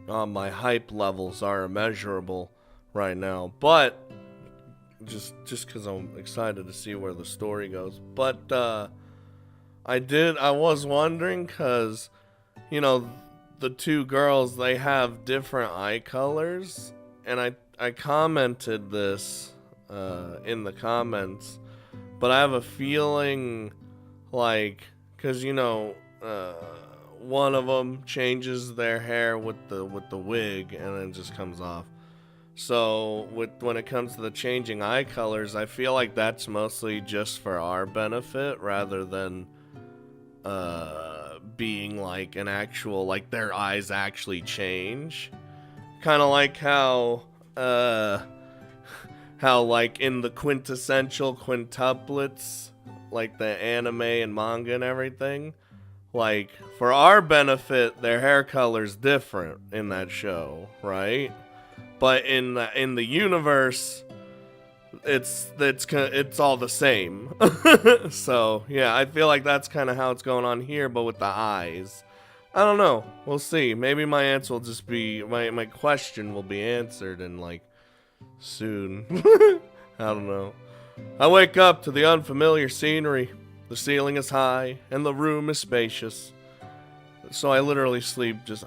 My hype levels are immeasurable right now, but just because I'm excited to see where the story goes. But I was wondering because you know the two girls, they have different eye colors, and I commented this in the comments, but I have a feeling like because one of them changes their hair with the wig and then just comes off. So when it comes to the changing eye colors, I feel like that's mostly just for our benefit rather than being like an actual, like their eyes actually change. Kind of like how like in the quintessential quintuplets, like the anime and manga and everything, like for our benefit their hair color's different in that show, right? But in the universe, it's all the same. So yeah, I feel like that's kind of how it's going on here, but with the eyes. I don't know. We'll see. Maybe my answer will just be my question will be answered in like soon. I don't know. I wake up to the unfamiliar scenery. The ceiling is high and the room is spacious. So I literally sleep just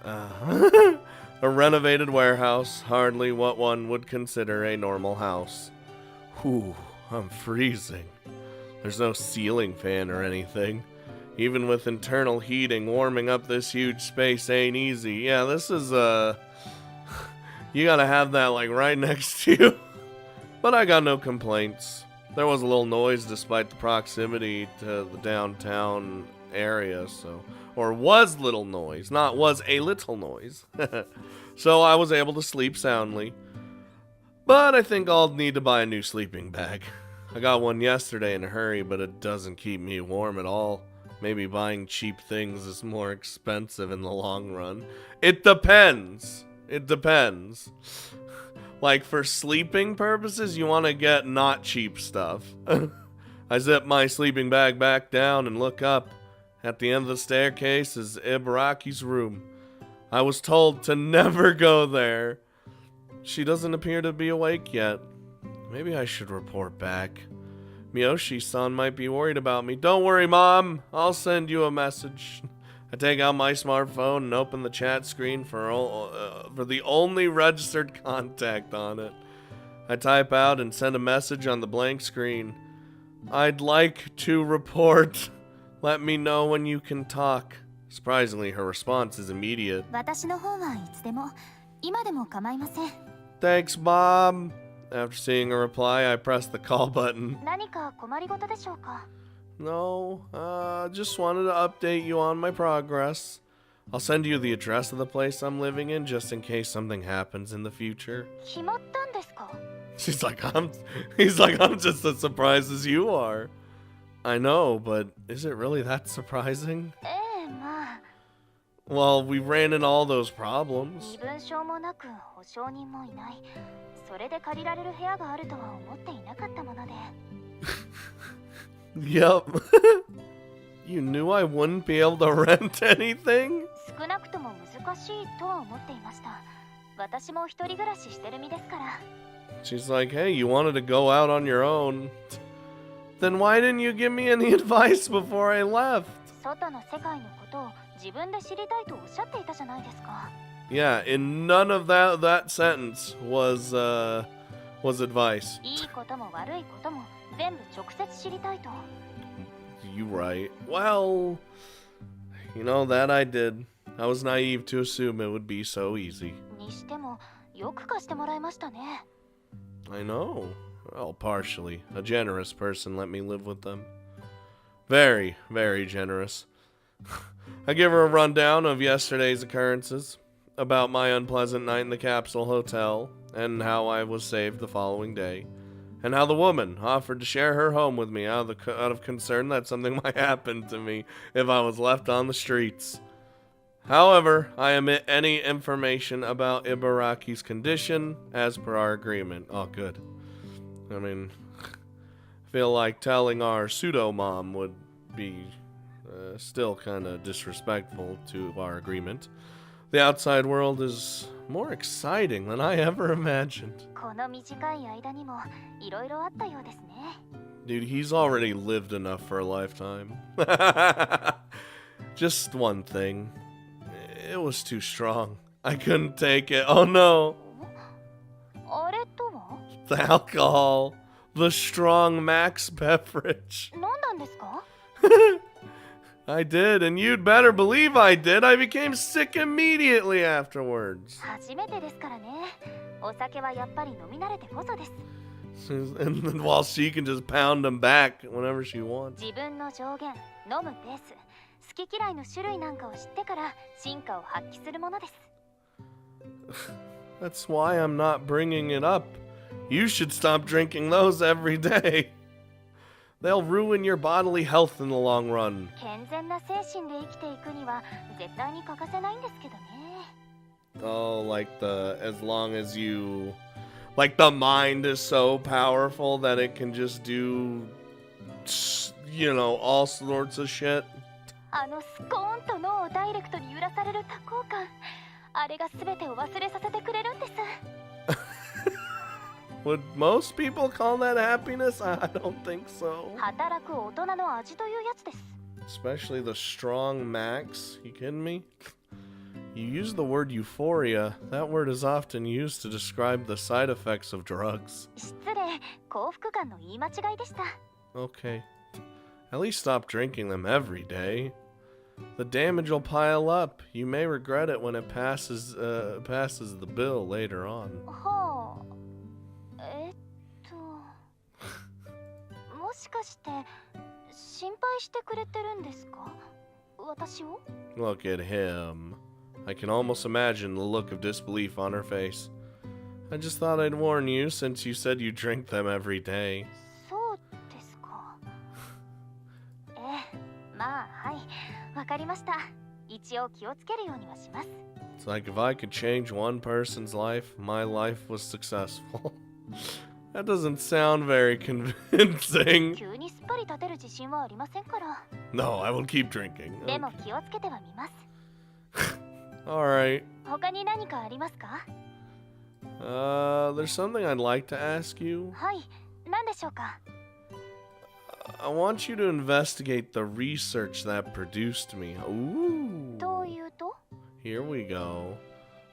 a renovated warehouse, hardly what one would consider a normal house. Whew, I'm freezing. There's no ceiling fan or anything. Even with internal heating, warming up this huge space ain't easy. Yeah, this is, you gotta have that, like, right next to you. But I got no complaints. There was a little noise despite the proximity to the downtown area, so... Or was little noise, not was a little noise. So I was able to sleep soundly. But I think I'll need to buy a new sleeping bag. I got one yesterday in a hurry, but it doesn't keep me warm at all. Maybe buying cheap things is more expensive in the long run. It depends. It depends. Like for sleeping purposes, you want to get not cheap stuff. I zip my sleeping bag back down and look up. At the end of the staircase is Ibaraki's room. I was told to never go there. She doesn't appear to be awake yet. Maybe I should report back. Miyoshi-san might be worried about me. Don't worry, Mom. I'll send you a message. I take out my smartphone and open the chat screen for the only registered contact on it. I type out and send a message on the blank screen. I'd like to report. Let me know when you can talk. Surprisingly, her response is immediate. Thanks, Mom. After seeing a reply, I press the call button. No, just wanted to update you on my progress. I'll send you the address of the place I'm living in just in case something happens in the future. He's like, I'm just as surprised as you are. I know, but is it really that surprising? Well, we ran into all those problems. Yep. You knew I wouldn't be able to rent anything? She's like, hey, you wanted to go out on your own. Then why didn't you give me any advice before I left? Yeah, in none of that sentence was advice. You right. Well, you know that I did. I was naive to assume it would be so easy. I know. Well, partially. A generous person let me live with them. Very, very generous. I give her a rundown of yesterday's occurrences, about my unpleasant night in the capsule hotel, and how I was saved the following day, and how the woman offered to share her home with me out of concern that something might happen to me if I was left on the streets. However, I omit any information about Ibaraki's condition as per our agreement. Oh, good. I mean, I feel like telling our pseudo-mom would be still kind of disrespectful to our agreement. The outside world is more exciting than I ever imagined. この短い間にもいろいろあったようですね。 Dude, he's already lived enough for a lifetime. Just one thing. It was too strong. I couldn't take it. Oh no. あれとは The alcohol. The strong Max beverage. 何なんですか？ I did, and you'd better believe I did. I became sick immediately afterwards. 初めてですからね。お酒はやっぱり飲み慣れてこそです。 And then while she can just pound them back whenever she wants. 自分の上限、飲むペース、好き嫌いの種類なんかを知ってから進化を発揮するものです。 That's why I'm not bringing it up. You should stop drinking those every day. They'll ruin your bodily health in the long run. 健全な精神で生きていくには絶対に欠かせないんですけどね。 Oh, like as long as you, like the mind is so powerful that it can just do, you know, all sorts of shit. あのスコーンと脳をダイレクトに揺らされる多幸感、あれが全てを忘れさせてくれるんです。 Would most people call that happiness? I don't think so. 働く大人の味というやつです。 Especially the strong Max. You kidding me? You use the word euphoria. That word is often used to describe the side effects of drugs. 失礼、幸福感の言い間違いでした。 Okay. At least stop drinking them every day. The damage will pile up. You may regret it when it passes the bill later on. はあ。もしかして心配してくれてるんですか？私を？ Look at him. I can almost imagine the look of disbelief on her face. I just thought I'd warn you since you said you drink them every day. そうですか。まあはい、わかりました。一応気をつけるようにはします。 It's like if I could change one person's life, my life was successful. That doesn't sound very convincing. 急にすっぱり立てる自信はありませんから。 No, I will keep drinking. でも気をつけてはみます。 Alright. 他に何かありますか？ There's something I'd like to ask you. はい、何でしょうか？ I want you to investigate the research that produced me. Ooh. というと？ Here we go.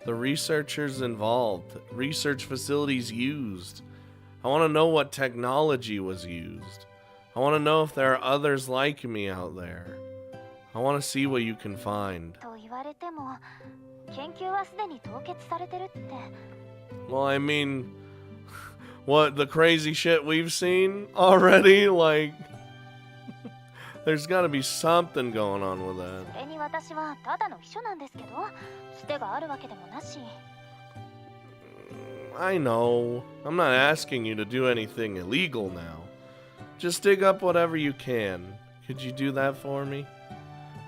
The researchers involved, research facilities used. I want to know what technology was used. I want to know if there are others like me out there. I want to see what you can find. と言われても、研究はすでに凍結されてるって。 Well, I mean, what, the crazy shit we've seen already? Like, there's got to be something going on with that. それに私はただの秘書なんですけど、つてがあるわけでもなし。 I know. I'm not asking you to do anything illegal now. Just dig up whatever you can. Could you do that for me?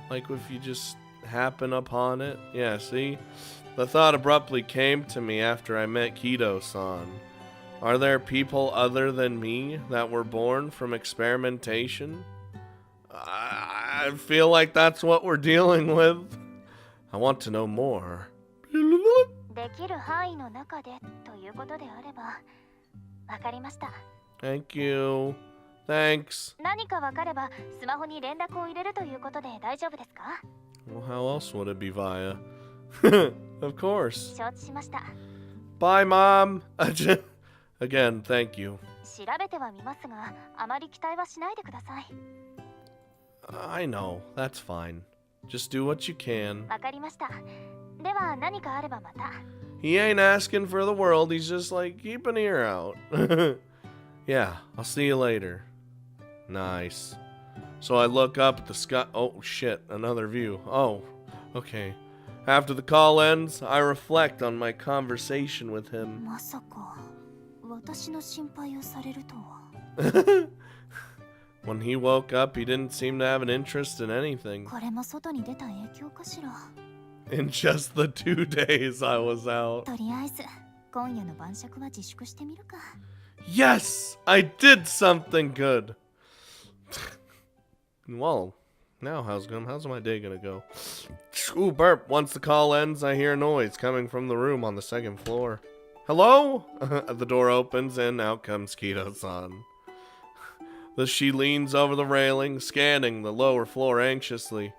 Like if you just happen upon it? Yeah, see? The thought abruptly came to me after I met Kido-san. Are there people other than me that were born from experimentation? I feel like that's what we're dealing with. I want to know more. できる範囲の中でということであれば、わかりました。 Thank you. Thanks. 何かわかればスマホに連絡を入れるということで大丈夫ですか？ Well, how else would it be via? Of course. 承知しました。 Bye, Mom. Again, thank you. 調べてはみますが、あまり期待はしないでください。 I know. That's fine. Just do what you can. わかりました。では何かあればまた。 He ain't asking for the world. He's just like, keep an ear out. Yeah, I'll see you later. Nice. So I look up at the sky. Oh, shit. Another view. Oh, okay. After the call ends, I reflect on my conversation with him. まさか私の心配をされるとは。 When he woke up, he didn't seem to have an interest in anything. これも外に出た影響かしら。 In just the 2 days I was out. とりあえず今夜の晩酌は自粛してみるか。 Yes! I did something good! Well, Now, how's my day gonna go? Ooh, burp. Once the call ends, I hear a noise coming from the room on the second floor. Hello? The door opens and out comes Kido-san. She leans over the railing, scanning the lower floor anxiously.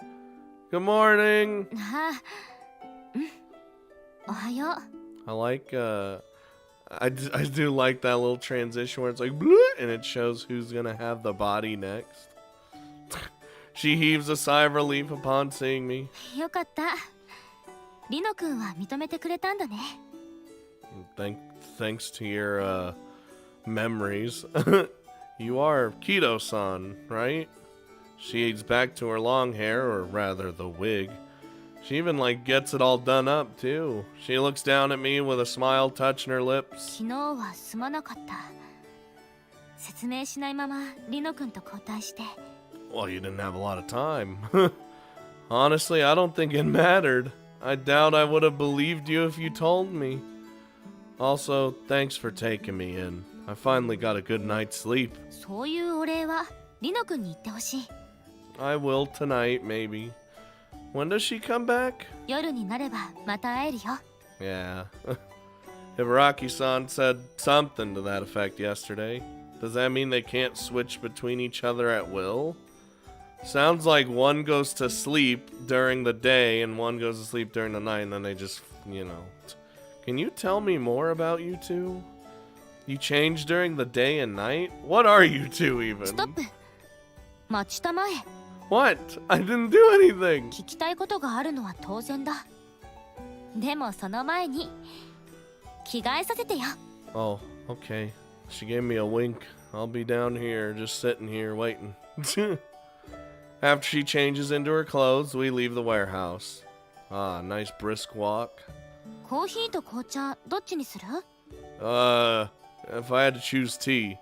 Good morning. I like, I do like that little transition where it's like, and it shows who's gonna have the body next. She heaves a sigh of relief upon seeing me. Thanks to your, memories. You are Kido-san, right? She aids back to her long hair, or rather the wig. She even, like, gets it all done up, too. She looks down at me with a smile touching her lips. Well, you didn't have a lot of time. Honestly, I don't think it mattered. I doubt I would have believed you if you told me. Also, thanks for taking me in. I finally got a good night's sleep. I will tonight, maybe. When does she come back? Yeah. Hibaraki-san said something to that effect yesterday. Does that mean they can't switch between each other at will? Sounds like one goes to sleep during the day and one goes to sleep during the night, and then they just, you know. Can you tell me more about you two? You change during the day and night? What are you two even? Stop. What? I didn't do anything. Oh, okay. She gave me a wink. I'll be down here, just sitting here waiting. After she changes into her clothes, we leave the warehouse. Ah, nice brisk walk. If I had to choose tea.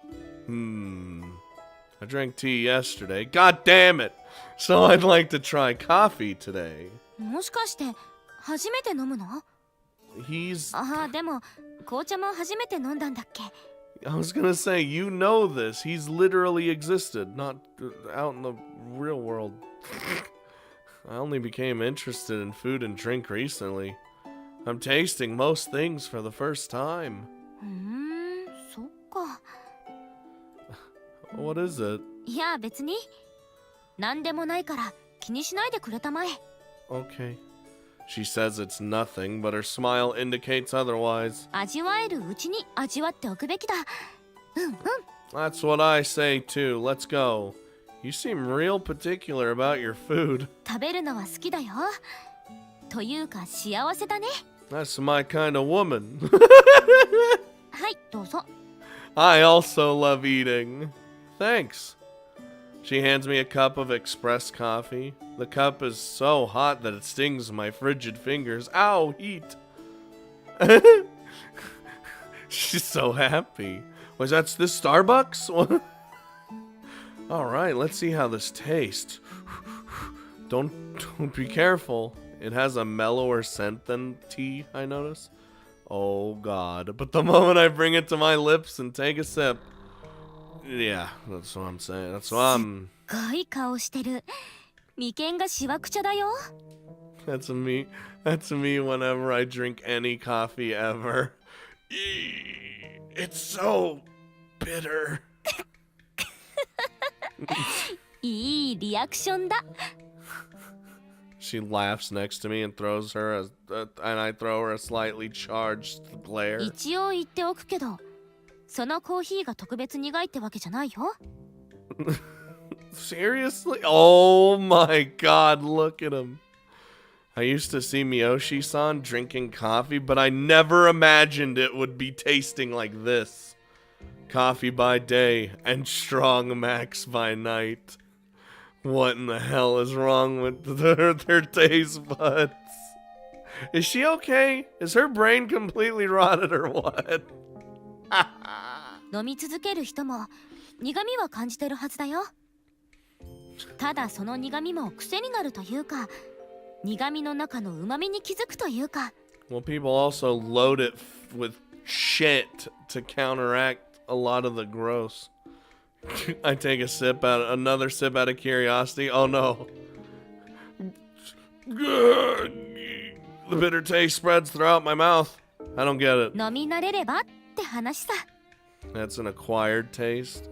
I drank tea yesterday. God damn it! So I'd like to try coffee today. He's... I was gonna say, you know this. He's literally existed, not out in the real world. I only became interested in food and drink recently. I'm tasting most things for the first time. What is it? Okay. She says it's nothing, but her smile indicates otherwise. That's what I say too. Let's go. You seem real particular about your food. That's my kind of woman. I also love eating. Thanks. She hands me a cup of express coffee. The cup is so hot that it stings my frigid fingers. Ow, heat. She's so happy. Was that this Starbucks? Alright, let's see how this tastes. Don't be careful. It has a mellower scent than tea, I notice. Oh god. But the moment I bring it to my lips and take a sip, yeah, that's what I'm saying. That's what I'm... That's me. That's me whenever I drink any coffee ever. It's so bitter. She laughs next to me and throws her and I throw her a slightly charged glare. Seriously? Oh my god, look at him. I used to see Miyoshi-san drinking coffee, but I never imagined it would be tasting like this. Coffee by day and strong max by night. What in the hell is wrong with their taste buds? Is she okay? Is her brain completely rotted or what? Well, people also load it with shit to counteract a lot of the gross. I take another sip out of curiosity. Oh no. The bitter taste spreads throughout my mouth. I don't get it. 飲み慣れればって話さ。 That's an acquired taste.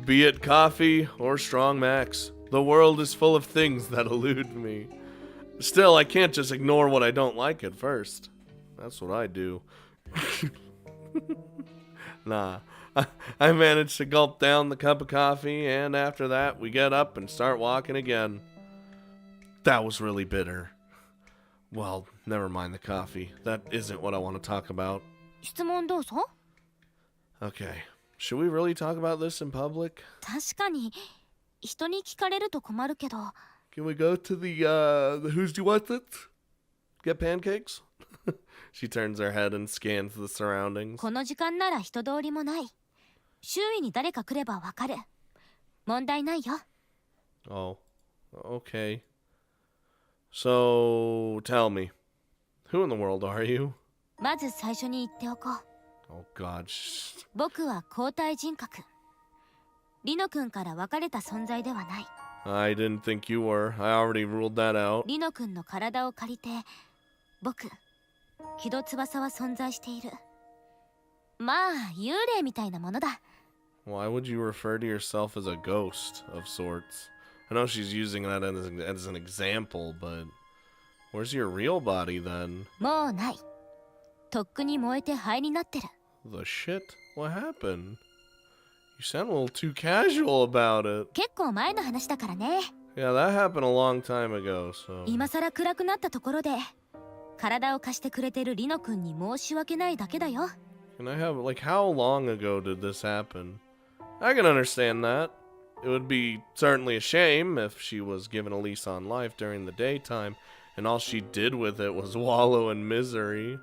Be it coffee or strong Max, the world is full of things that elude me. Still, I can't just ignore what I don't like at first. That's what I do. Nah, I managed to gulp down the cup of coffee, and after that, we get up and start walking again. That was really bitter. Well, never mind the coffee. That isn't what I want to talk about. 質問どうぞ。 Okay, should we really talk about this in public? 確かに人に聞かれると困るけど。 Can we go to the Who's Do What It? Get pancakes? She turns her head and scans the surroundings. この時間なら人通りもない。周囲に誰か来ればわかる。問題ないよ。 Oh, okay. So, tell me, who in the world are you? まず最初に言っておこう。 Oh God. 僕は交代人格。リノ君から別れた存在ではない。 I didn't think you were. I already ruled that out. リノ君の体を借りて、僕、木戸翼は存在している。まあ、幽霊みたいなものだ。 Why would you refer to yourself as a ghost of sorts? I know she's using that as an example, but where's your real body then? もうない。とっくに燃えて灰になってる。 The shit? What happened? You sound a little too casual about it. 結構前の話だからね。 Yeah, that happened a long time ago, so... 今さら暗くなったところで、体を貸してくれてるリノ君に申し訳ないだけだよ。 Can I have, like, how long ago did this happen? I can understand that. It would be certainly a shame if she was given a lease on life during the daytime, and all she did with it was wallow in misery.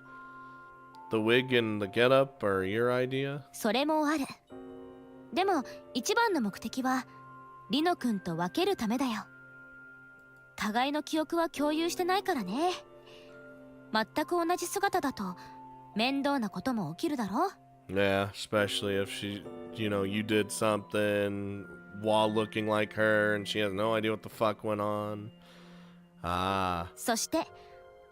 The wig and the getup are your idea? それもある。でも、一番の目的は、リノ君と分けるためだよ。互いの記憶は共有してないからね。全く同じ姿だと、面倒なことも起きるだろ？ Yeah, especially if you did something while looking like her and she has no idea what the fuck went on. Ah. そして、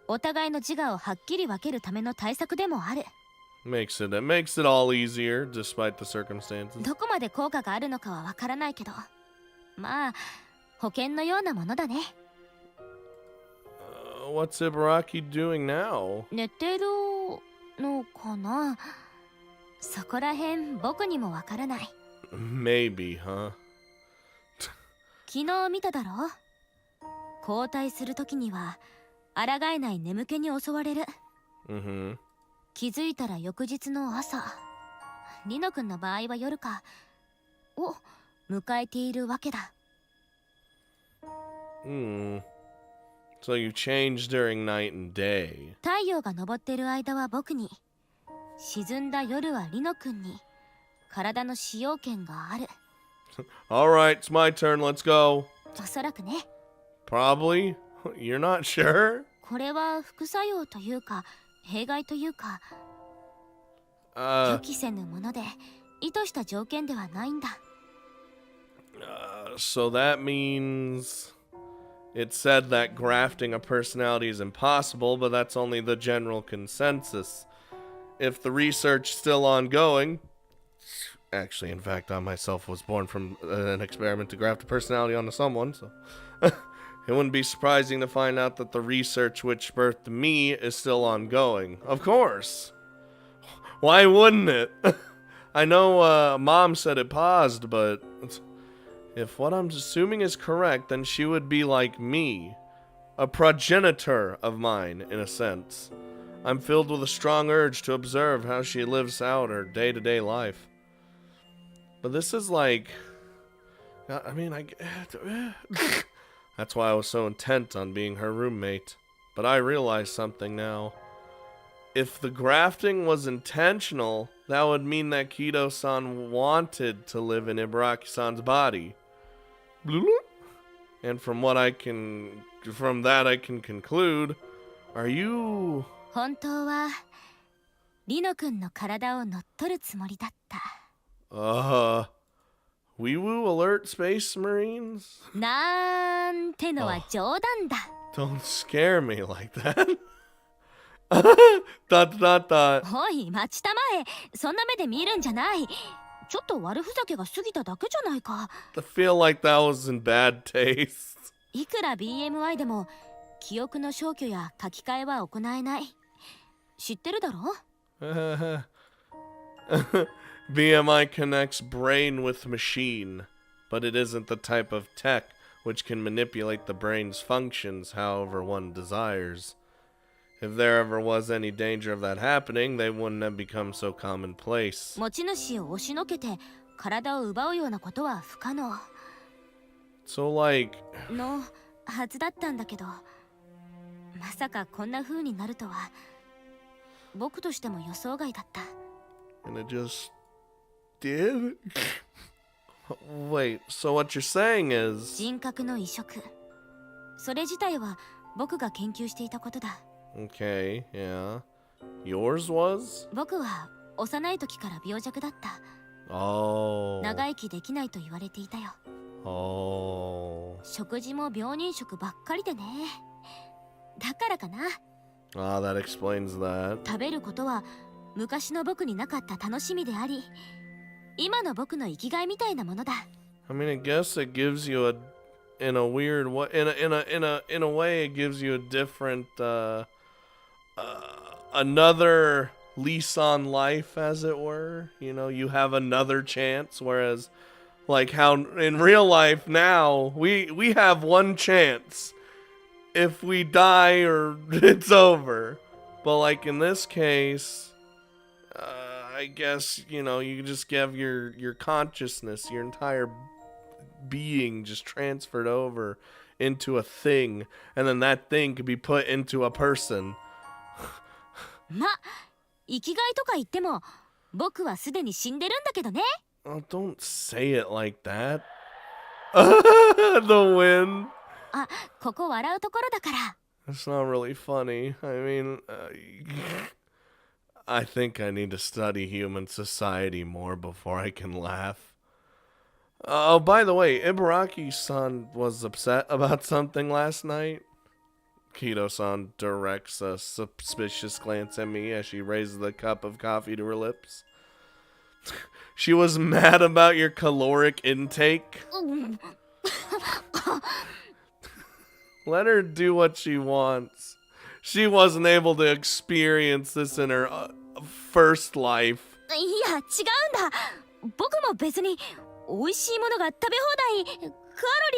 お互いの自我をはっきり分けるための対策でもある。Makes it all easier despite the circumstances. どこまで効果があるのかはわからないけど、まあ保険のようなものだね。What's Ibaraki doing now? 寝てるのかな。そこらへん僕にもわからない。Maybe, huh? 昨日見ただろ。交代するときには抗えない眠気に襲われる。Mm-hmm. 気づいたら翌日の朝、リノ君の場合は夜かを迎えているわけだ。So you change during night and day. 太陽が昇ってる間は僕に、沈んだ夜はリノ君に体の使用権がある。Alright, it's my turn, let's go. おそらくね。 Probably? You're not sure? これは副作用というか弊害というか、予期せぬもので意図した条件ではないんだ。So that means it said that grafting a personality is impossible, but that's only the general consensus. If the research still ongoing, actually, in fact, I myself was born from an experiment to graft a personality onto someone, so it wouldn't be surprising to find out that the research which birthed me is still ongoing. Of course. Why wouldn't it? I know Mom said it paused, but if what I'm assuming is correct, then she would be like me. A progenitor of mine, in a sense. I'm filled with a strong urge to observe how she lives out her day-to-day life. But this is like... That's why I was so intent on being her roommate. But I realize something now. If the grafting was intentional, that would mean that Kido-san wanted to live in Ibaraki-san's body. And from that I can conclude, are you... 本当はリノ君の体を乗っ取るつもりだった。Wee Woo Alert Space Marines? なんてのは冗談だ。Don't scare me like that. dot dot dot. おい待ちたまえ、そんな目で見るんじゃない。ちょっと悪ふざけが過ぎただけじゃないか。 I feel like that was in bad taste. いくら BMI でも記憶の消去や書き換えは行えない。知ってるだろ？ BMI connects brain with machine, but it isn't the type of tech which can manipulate the brain's functions however one desires. If there ever was any danger of that happening, they wouldn't have become so commonplace. 持ち主を押しのけて体を奪うようなことは不可能 So, like... のはずだったんだけど、まさかこんな風になるとは僕としても予想外だった。 And it just did? Wait, so what you're saying is... 人格の移植、それ自体は僕が研究していたことだ。 Okay, yeah. Yours was? 僕は幼い時から病弱だった。 Oh. 長生きできないと言われていたよ。 Oh. 食事も病人食ばっかりでね。だからかな。 Ah, that explains that. 食べることは昔の僕になかった楽しみであり、今の僕の生きがいみたいなものだ。 I mean, I guess it gives you a, in a weird way, in a way, it gives you a different, another lease on life, as it were. You know, you have another chance, whereas, like how in real life now, we have one chance. If we die or it's over. But like in this case, I guess, you know, you just give your consciousness, your entire being just transferred over into a thing, and then that thing could be put into a person. ま、生きがいとか言っても僕はすでに死んでるんだけどね。 Oh, don't say it like that. The wind. あ、ここ笑うところだから。 That's not really funny. I mean, I think I need to study human society more before I can laugh. Oh, by the way, Ibaraki-san was upset about something last night. Kido-san directs a suspicious glance at me as she raises the cup of coffee to her lips. She was mad about your caloric intake. Let her do what she wants. She wasn't able to experience this in her first life. いや違うんだ。僕も別に美味しいものが食べ放題、カロ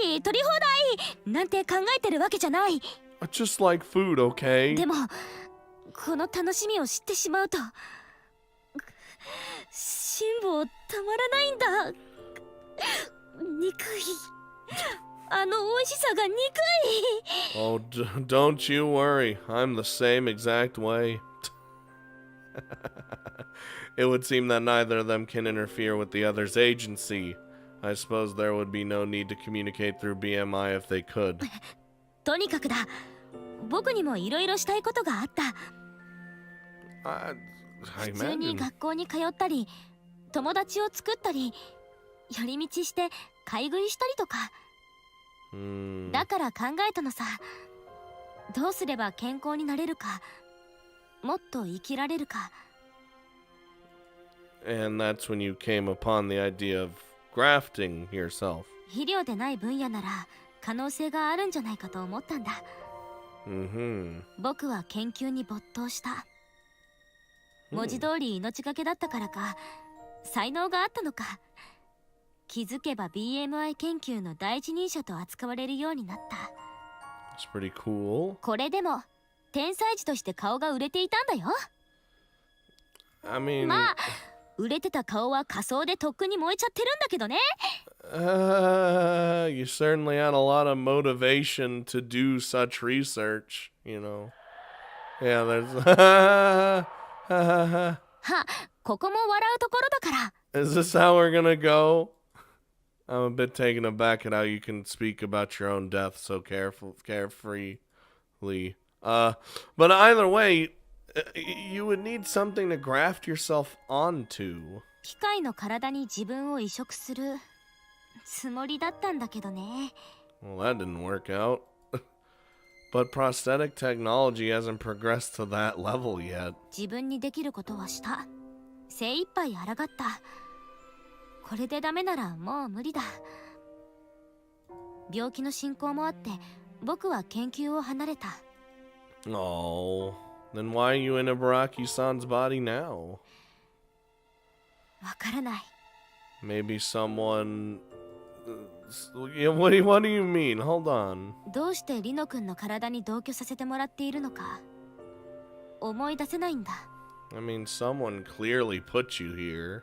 リー取り放題なんて考えてるわけじゃない。 Just like food, okay? でもこの楽しみを知ってしまうと辛抱たまらないんだ。憎い。あの美味しさが憎い。 Oh, don't you worry. I'm the same exact way. It would seem that neither of them can interfere with the other's agency. I suppose there would be no need to communicate through BMI if they could. とにかくだ。僕にもいろいろしたいことがあった。 I 普通に imagine. 学校に通ったり、友達を作ったり、寄り道して買い食いしたりとか。だから考えたのさ。どうすれば健康になれるか、もっと生きられるか。 And that's when you came upon the idea of grafting yourself. 肥料でない分野なら可能性があるんじゃないかと思ったんだ。 僕は研究に没頭した。文字通り命がけだったからか、才能があったのか。気づけば BMI 研究の第一人者と扱われるようになった。 It's pretty cool. これでも天才児として顔が売れていたんだよ。 I mean... まあ売れてた顔は仮想でとっくに燃えちゃってるんだけどね。 You certainly had a lot of motivation to do such research, you know. Yeah, there's... は、ここも笑うところだから。 Is this how we're gonna go? I'm a bit taken aback at how you can speak about your own death so carefreely. But either way, you would need something to graft yourself onto. 機械の体に自分を移植するつもりだったんだけどね。 Well, that didn't work out. But prosthetic technology hasn't progressed to that level yet. 自分にできることはした。精一杯抗った。これでダメならもう無理だ。病気の進行もあって僕は研究を離れた。Oh, then why are you in Ibaraki-san's body now? わからない。Maybe someone... Yeah, what do you mean? Hold on. どうしてリノ君の体に同居させてもらっているのか思い出せないんだ。I mean, someone clearly put you here.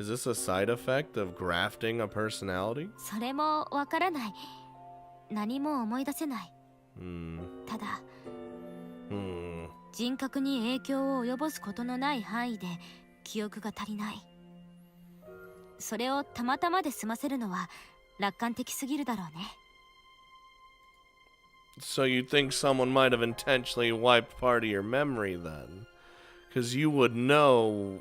Is this a side effect of grafting a personality? それもわからない。何も思い出せない。ただ、人格に影響を及ぼすことのない範囲で記憶が足りない。それをたまたまで済ませるのは楽観的すぎるだろうね。So you think someone might have intentionally wiped part of your memory then? Because you would know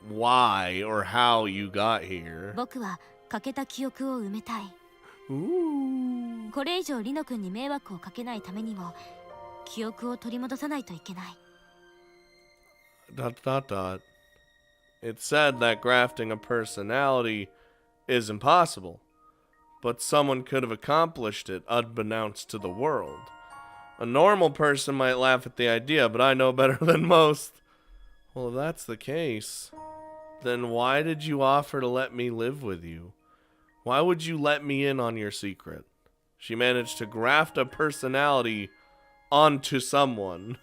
why or how you got here. 僕は欠けた記憶を埋めたい。これ以上リノ君に迷惑をかけないためにも記憶を取り戻さないといけない。It said that grafting a personality is impossible, but someone could have accomplished it unbeknownst to the world. A normal person might laugh at the idea, but I know better than most. Well, if that's the case, then why did you offer to let me live with you? Why would you let me in on your secret? She managed to graft a personality onto someone.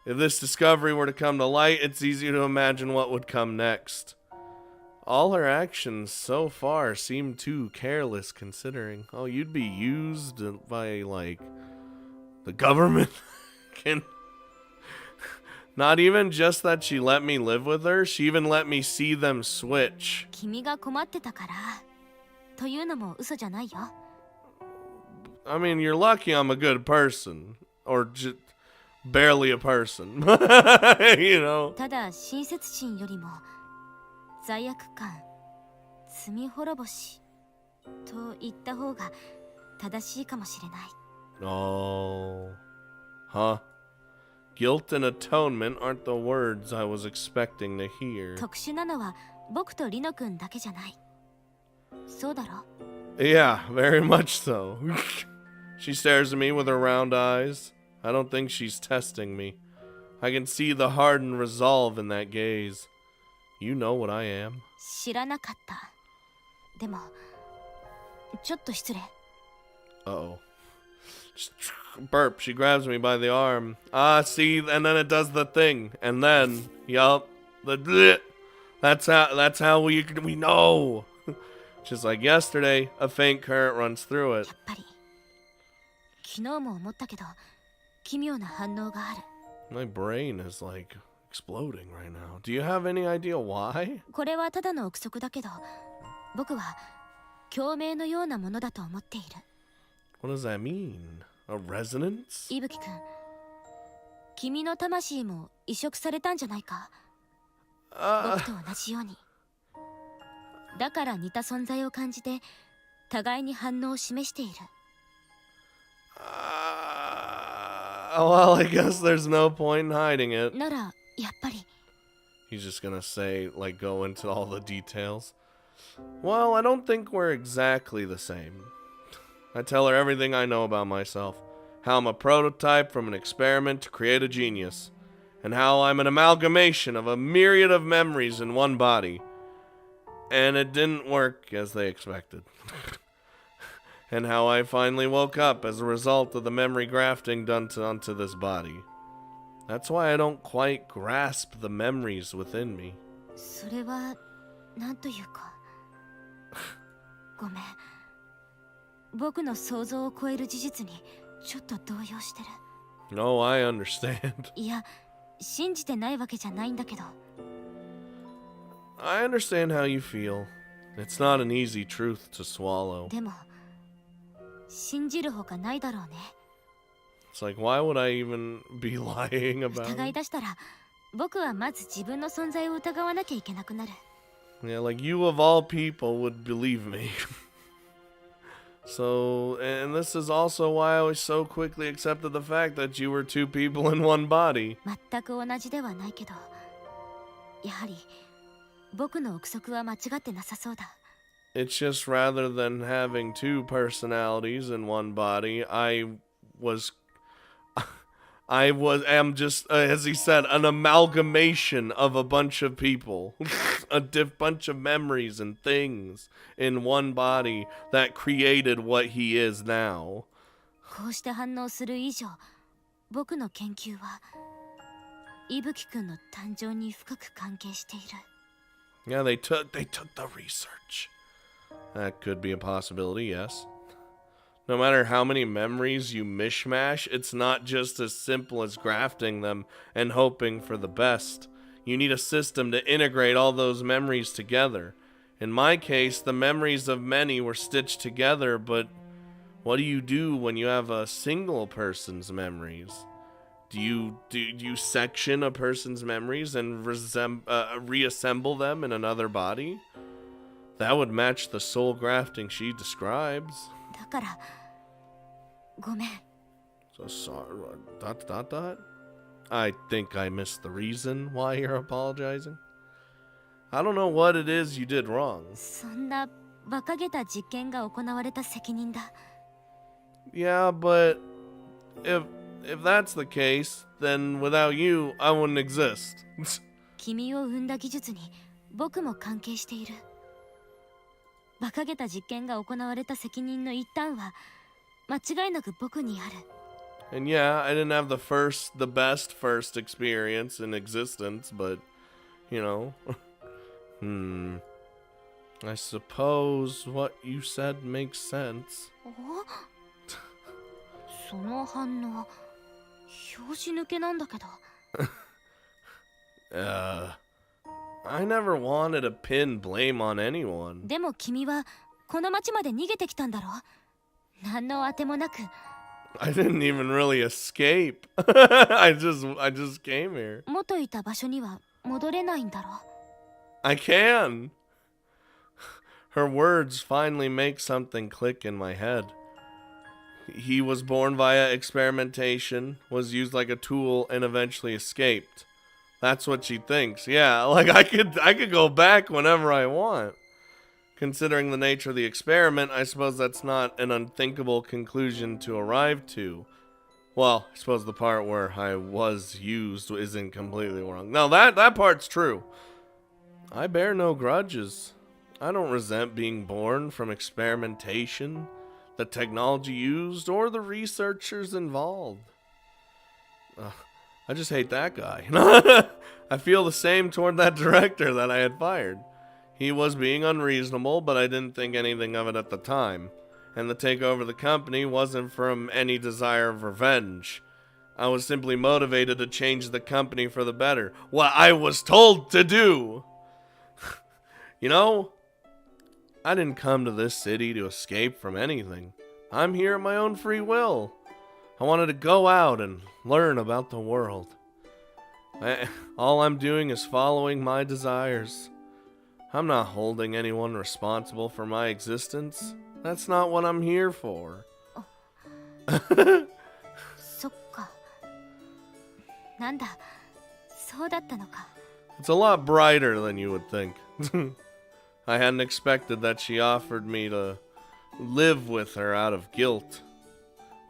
If this discovery were to come to light, it's easy to imagine what would come next. All her actions so far seem too careless considering. Oh, you'd be used by, like, the government? Not even just that she let me live with her, she even let me see them switch. 君が困ってたからというのも嘘じゃないよ。I mean, you're lucky I'm a good person. Or just barely a person. You know? ただ親切心よりも罪悪感、罪滅ぼしと言った方が正しいかもしれない。Oh. Huh. Guilt and atonement aren't the words I was expecting to hear. 特殊なのは僕とリノ君だけじゃない。そうだろ? Yeah, very much so. She stares at me with her round eyes. I don't think she's testing me. I can see the hardened resolve in that gaze. You know what I am. 知らなかった。でも、ちょっと失礼。Uh-oh. Burp, she grabs me by the arm. Ah, see, and then it does the thing. And then, yup, that's how we know. Just like yesterday, a faint current runs through it. やっぱり、昨日も思ったけど、奇妙な反応がある。My brain is like exploding right now. Do you have any idea why? これはただの憶測だけど、僕は共鳴のようなものだと思っている。What does that mean? A resonance? 伊吹くん、君の魂も移植されたんじゃないか？僕と同じように。だから似た存在を感じて、互いに反応を示している。Well, I guess there's no point in hiding it. なら、やっぱり。He's just gonna say, like, go into all the details. Well, I don't think we're exactly the same. I tell her everything I know about myself. How I'm a prototype from an experiment to create a genius. And how I'm an amalgamation of a myriad of memories in one body. And it didn't work as they expected. And how I finally woke up as a result of the memory grafting done onto this body. That's why I don't quite grasp the memories within me. それは、なんというか。ごめん。僕の想像を超える事実にちょっと動揺してる。No, I understand. いや、信じてないわけじゃないんだけど。I understand how you feel. It's not an easy truth to swallow. でも、信じるほかないだろうね。It's like, why would I even be lying about 疑い it? 出したら、僕はまず自分の存在を疑わなきゃいけなくなる。Yeah, like you of all people would believe me. So, and this is also why I was so quickly accepted the fact that you were two people in one body. 全く同じではないけど、やはり僕の憶測は間違ってなさそうだ。It's just rather than having two personalities in one body, am just, as he said, an amalgamation of a bunch of people, a bunch of memories and things in one body that created what he is now. こうして反応する以上、僕の研究は伊吹くんの誕生に深く関係している。Yeah, they took the research. That could be a possibility, yes. No matter how many memories you mishmash, it's not just as simple as grafting them and hoping for the best. You need a system to integrate all those memories together. In my case, the memories of many were stitched together, but what do you do when you have a single person's memories? Do you section a person's memories and reassemble them in another body? That would match the soul grafting she describes. だから、ごめん。 So sorry. I think I missed the reason why you're apologizing. I don't know what it is you did wrong. そんな馬鹿げた実験が行われた責任だ。 Yeah, but if that's the case, then without you, I wouldn't exist. 君を生んだ技術に僕も関係している。馬鹿げた実験が行われた責任の一端は間違いなく僕にある。 And yeah, I didn't have the best first experience in existence, but, you know, I suppose what you said makes sense. その反応、拍子抜けなんだけど。I never wanted to pin blame on anyone. でも君はこの町まで逃げてきたんだろ。何のあてもなく。 I didn't even really escape. I just came here. 元いた場所には戻れないんだろ。 I can. Her words finally make something click in my head. He was born via experimentation, was used like a tool, and eventually escaped. That's what she thinks. Yeah, like I could go back whenever I want. Considering the nature of the experiment, I suppose that's not an unthinkable conclusion to arrive to. Well, I suppose the part where I was used isn't completely wrong. No, that part's true. I bear no grudges. I don't resent being born from experimentation, the technology used, or the researchers involved. I just hate that guy. I feel the same toward that director that I had fired. He was being unreasonable, but I didn't think anything of it at the time. And the takeover of the company wasn't from any desire of revenge. I was simply motivated to change the company for the better. What I was told to do! You know, I didn't come to this city to escape from anything. I'm here at my own free will. I wanted to go out and learn about the world. All I'm doing is following my desires. I'm not holding anyone responsible for my existence. That's not what I'm here for. そっか。なんだ、そうだったのか。 It's a lot brighter than you would think. I hadn't expected that she offered me to live with her out of guilt.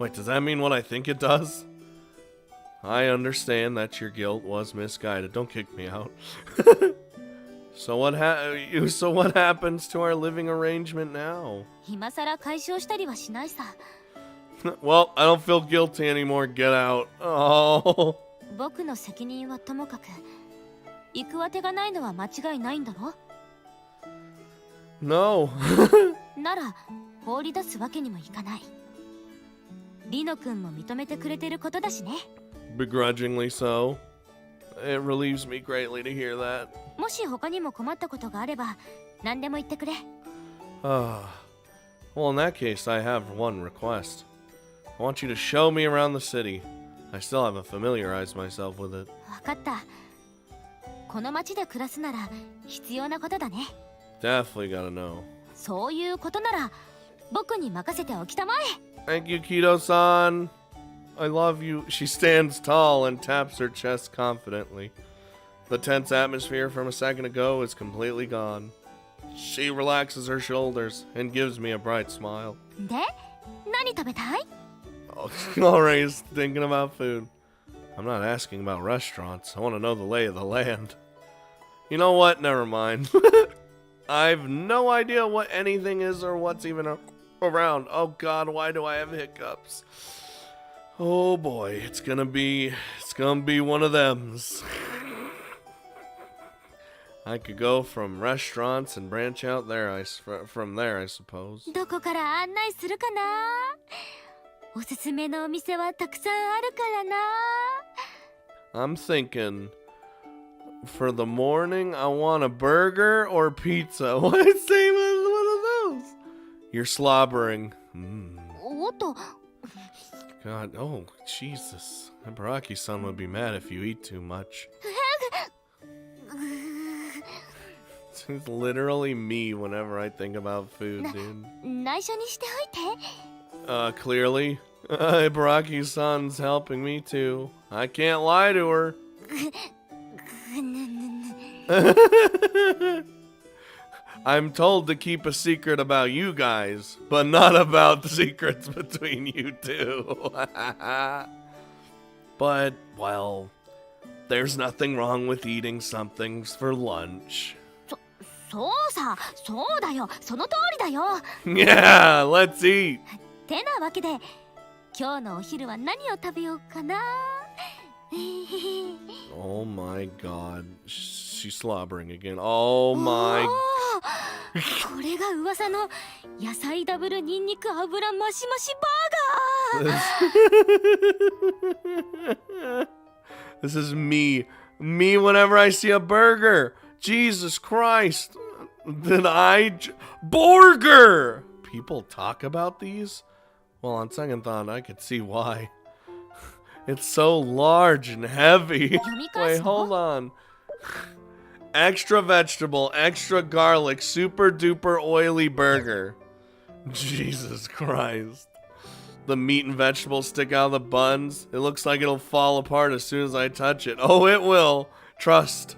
Wait, does that mean what I think it does? I understand that your guilt was misguided. Don't kick me out. So what happens to our living arrangement now? 今さら解消したりはしないさ。 Well, I don't feel guilty anymore. Get out. Oh. 僕の責任はともかく、行くあてがないのは間違いないんだろ。 No. なら放り出すわけにもいかない。リノ君も認めてくれてることだしね。 Begrudgingly so. It relieves me greatly to hear that. もし他にも困ったことがあれば何でも言ってくれ。 Well, in that case, I have one request. I want you to show me around the city. I still haven't familiarized myself with it. わかった。この町で暮らすなら必要なことだね。 Definitely gotta know. そういうことなら僕に任せておきたまえ。 Thank you, Kido-san. I love you. She stands tall and taps her chest confidently. The tense atmosphere from a second ago is completely gone. She relaxes her shoulders and gives me a bright smile. で、何食べたい？ Oh, already thinking about food. I'm not asking about restaurants. I want to know the lay of the land. You know what? Never mind. I've no idea what anything is or what's even around. Oh God, why do I have hiccups? Oh boy, it's gonna be one of thems. I could go from restaurants and branch out there. From there, I suppose. どこから案内するかな？おすすめのお店はたくさんあるからな。I'm thinking, for the morning, I want a burger or pizza. What is saying one of those? You're slobbering. おっと。 God, oh, Jesus. Baraki-san would be mad if you eat too much. It's literally me whenever I think about food, dude. 内緒にしておいて。 Clearly. Baraki-san's helping me too. I can't lie to her. I'm told to keep a secret about you guys, but not about the secrets between you two. But, well, there's nothing wrong with eating something for lunch. そうさ、そうだよ、その通りだよ。 Yeah, let's eat. てなわけで、今日のお昼は何を食べようかな。Oh my God, she's slobbering again. Oh my. これが噂の野菜ダブルニンニク油マシマシバーガー。This is me whenever I see a burger. Jesus Christ. Burger! People talk about these? Well, on second thought, I could see why. It's so large and heavy. Wait, hold on. Extra vegetable, extra garlic, super duper oily burger. Jesus Christ. The meat and vegetables stick out of the buns. It looks like it'll fall apart as soon as I touch it. Oh, it will. Trust.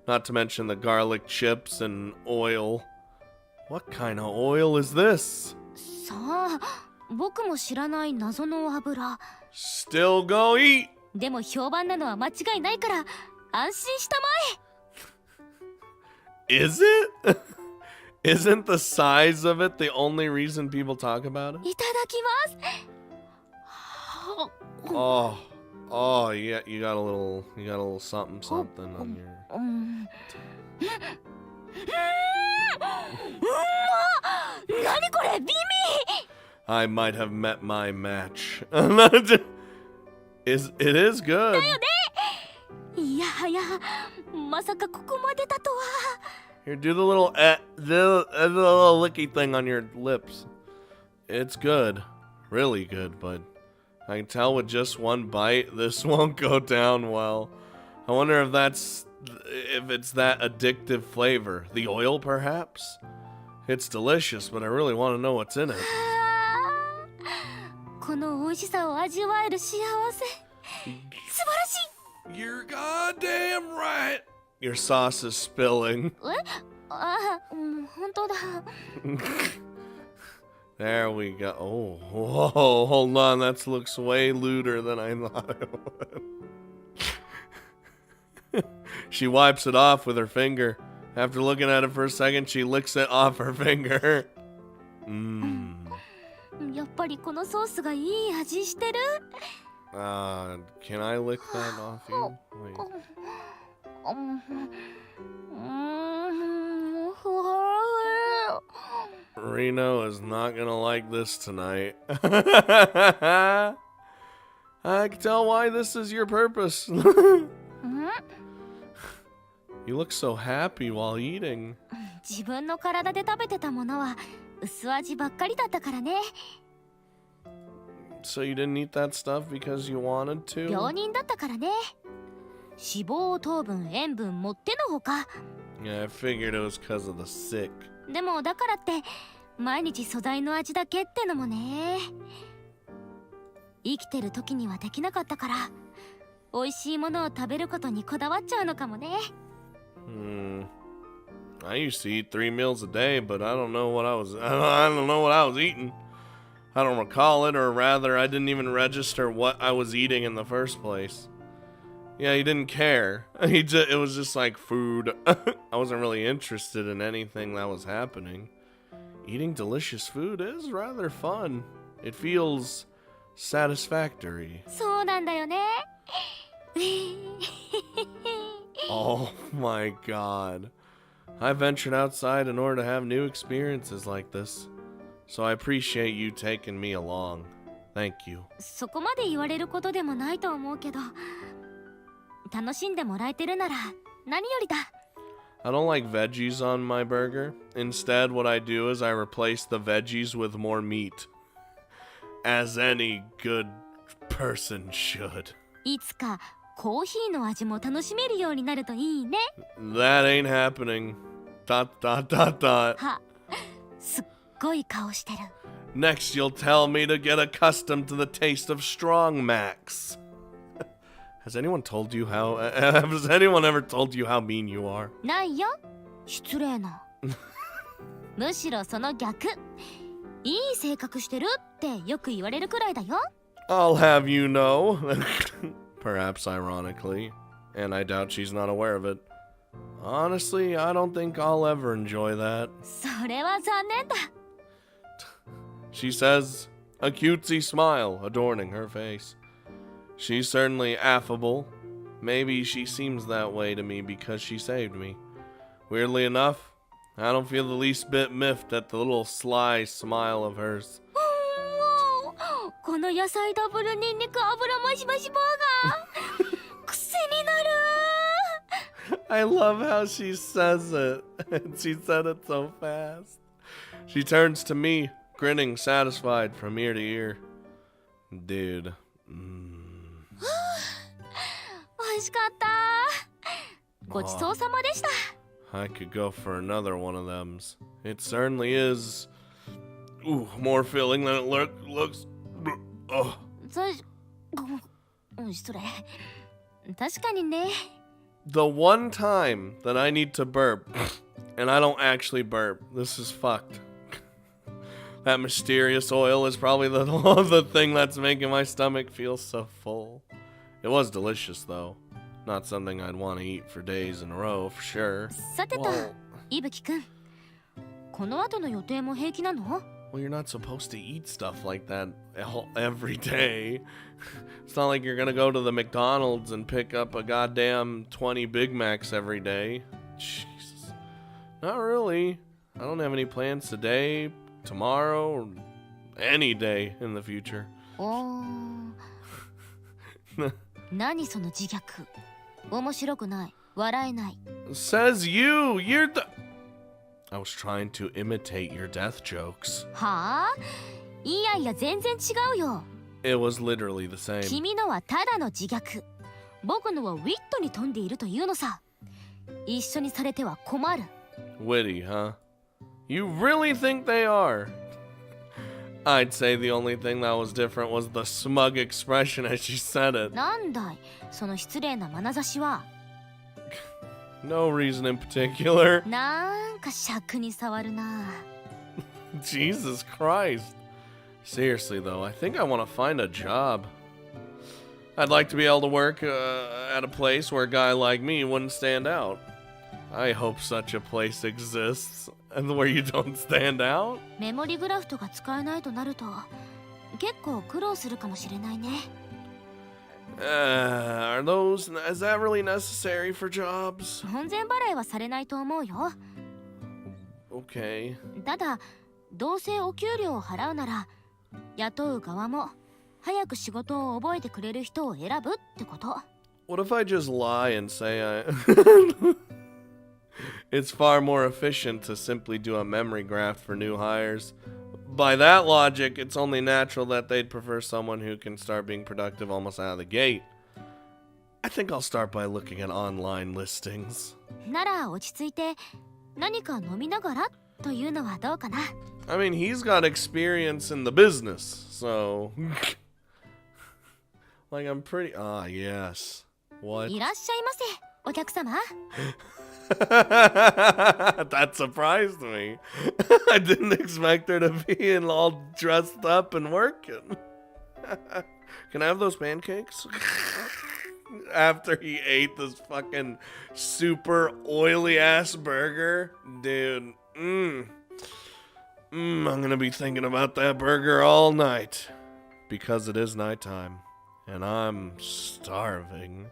Not to mention the garlic chips and oil. What kind of oil is this? さあ、僕も知らない謎の油。 Still go eat. でも評判なのは間違いないから安心したまえ。 Is it? Isn't the size of it the only reason people talk about it? いただきます。 Oh, yeah, you got a little something on your. 何これ、ビミ。 I might have met my match. It is good. いやはや、まさかここまでだとは。 Here, do the little little licky thing on your lips. It's good, really good, but I can tell with just one bite, this won't go down well. I wonder if it's that addictive flavor. The oil, perhaps? It's delicious, but I really want to know what's in it. この美味しさを味わえる幸せ。素晴らしい。 You're goddamn right. Your sauce is spilling. あ、本当だ。 There we go. Oh, whoa, hold on. That looks way lewder than I thought it would. She wipes it off with her finger. After looking at it for a second, she licks it off her finger. Mmm. やっぱりこのソースがいい味してる。 Can I lick that off you? Wait. Reno is not gonna like this tonight. I can tell why this is your purpose. You look so happy while eating. 自分の体で食べてたものは薄味ばっかりだったからね。 So you didn't eat that stuff because you wanted to? 病人だったからね。脂肪、糖分、塩分もってのほか。 Yeah, I figured it was because of the sick. でもだからって毎日素材の味だけってのもね。生きてる時にはできなかったから、美味しいものを食べることにこだわっちゃうのかもね。I used to eat 3 meals a day, but I don't know what I don't know what I was eating. I don't recall it, or rather, I didn't even register what I was eating in the first place. Yeah, he didn't care. It was just like food. I wasn't really interested in anything that was happening. Eating delicious food is rather fun. It feels satisfactory. そうなんだよね。Oh my god. I ventured outside in order to have new experiences like this. So I appreciate you taking me along. Thank you. そこまで言われることでもないと思うけど、楽しんでもらえてるなら何よりだ。I don't like veggies on my burger. Instead, what I do is I replace the veggies with more meat. As any good person should. いつかコーヒーの味も楽しめるようになるといいね。That ain't happening. ... は、すっごい顔してる。Next, you'll tell me to get accustomed to the taste of strong Max. Has anyone told you how... Has anyone ever told you how mean you are? ないよ。失礼な。むしろその逆。いい性格してるってよく言われるくらいだよ。I'll have you know. Perhaps ironically. And I doubt she's not aware of it. Honestly, I don't think I'll ever enjoy that. それは残念だ。She says, a cutesy smile adorning her face. She's certainly affable. Maybe she seems that way to me because she saved me. Weirdly enough, I don't feel the least bit miffed at the little sly smile of hers. この野菜ダブルニンニク油マシマシバーガー癖になる。 I love how she says it. She said it so fast. She turns to me, grinning satisfied from ear to ear. Dude. 美味しかった。ごちそうさまでした。I could go for another one of them. It certainly is. Ooh, more filling than it looks. Oh. それ確かにね。The one time that I need to burp, and I don't actually burp, this is fucked. That mysterious oil is probably the thing that's making my stomach feel so full. It was delicious though. Not something I'd want to eat for days in a row, for sure. さてと、いぶきくん。この後の予定も平気なの？ Well, you're not supposed to eat stuff like that every day. It's not like you're gonna go to the McDonald's and pick up a goddamn 20 Big Macs every day. Jesus. Not really. I don't have any plans today, tomorrow, or any day in the future. おー。何その自虐。面白くない。笑えない。Says you! You're the... I was trying to imitate your death jokes. はあ？いやいや全然違うよ。It was literally the same. 君のはただの自虐。僕のはウィットに富んでいるというのさ。一緒にされては困る。Witty, huh? You really think they are? I'd say the only thing that was different was the smug expression as she said it. なんだい、その失礼な眼差しは。No reason in particular. なんか尺に触るな。Jesus Christ. Seriously though, I think I want to find a job. I'd like to be able to work at a place where a guy like me wouldn't stand out. I hope such a place exists, and where you don't stand out. メモリグラフトが使えないとなると、結構苦労するかもしれないね。Is that really necessary for jobs? 本然払いはされないと思うよ。Okay. ただ、どうせお給料を払うなら、雇う側も早く仕事を覚えてくれる人を選ぶってこと。What if I just lie and say It's far more efficient to simply do a memory graft for new hires. By that logic, it's only natural that they'd prefer someone who can start being productive almost out of the gate. I think I'll start by looking at online listings. なら落ち着いて何か飲みながらというのはどうかな。I mean, he's got experience in the business, so... like, I'm pretty... Ah, yes. What? いらっしゃいませ、お客様。That surprised me. I didn't expect her to be in all dressed up and working. Can I have those pancakes? After he ate this fucking super oily ass burger, dude. I'm gonna be thinking about that burger all night because it is nighttime and I'm starving.